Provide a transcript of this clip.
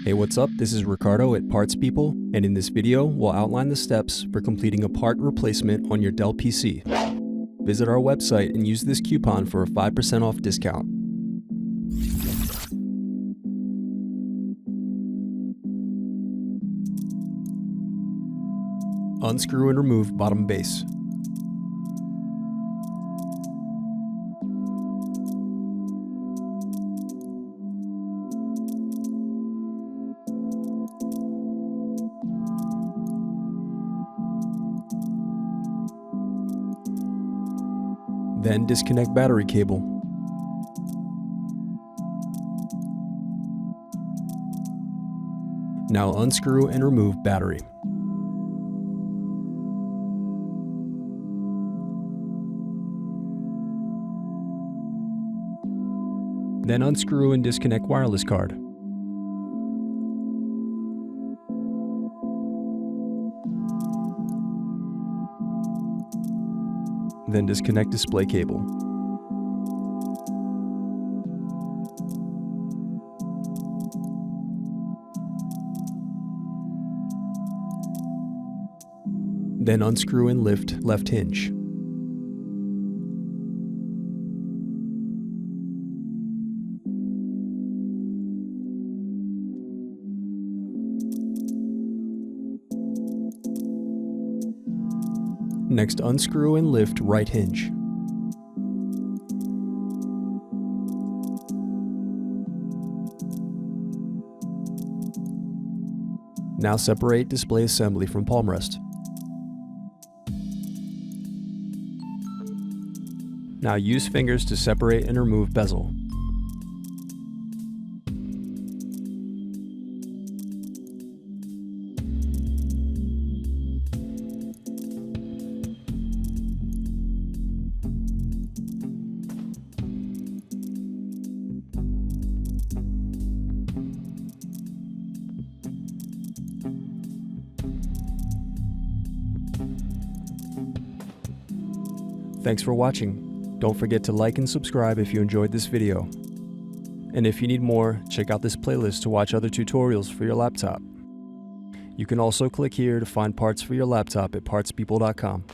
Hey, what's up? This is Ricardo at Parts People, and in this video, we'll outline the steps for completing a part replacement on your Dell PC. Visit our website and use this coupon for a 5% off discount. Unscrew and remove bottom base. Then disconnect battery cable. Now unscrew and remove battery. Then unscrew and disconnect wireless card. Then disconnect display cable. Then unscrew and lift left hinge. Next, unscrew and lift right hinge. Now separate display assembly from palm rest. Now use fingers to separate and remove bezel. Thanks for watching. Don't forget to like and subscribe if you enjoyed this video. And if you need more, check out this playlist to watch other tutorials for your laptop. You can also click here to find parts for your laptop at partspeople.com.